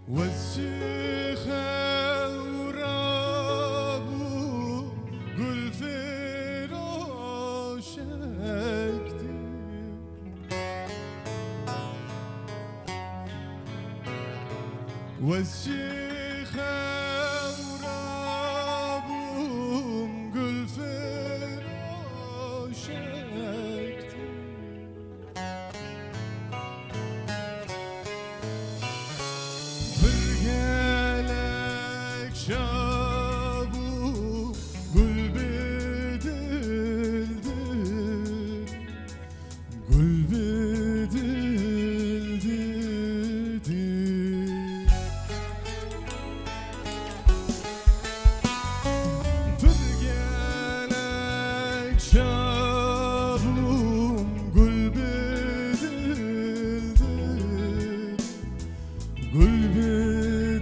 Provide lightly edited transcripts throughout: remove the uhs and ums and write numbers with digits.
والشيخ ورابو قل فروشك والشيخ ورابو قل فروشك برقالك شابو قل بدل دل قل بدل دل برقالك شابو قل بدل دل قل بدل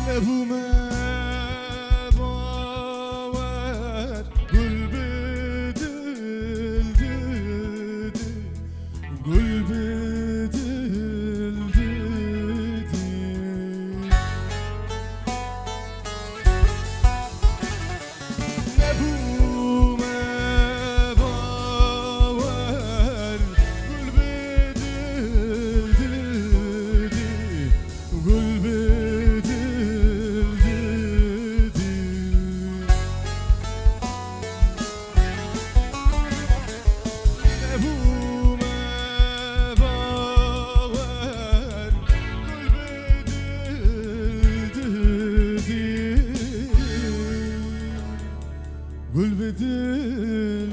أبو ما باور قل بدل دل قل بدل دل أبو ما باور قل بدل دل قل قل بدل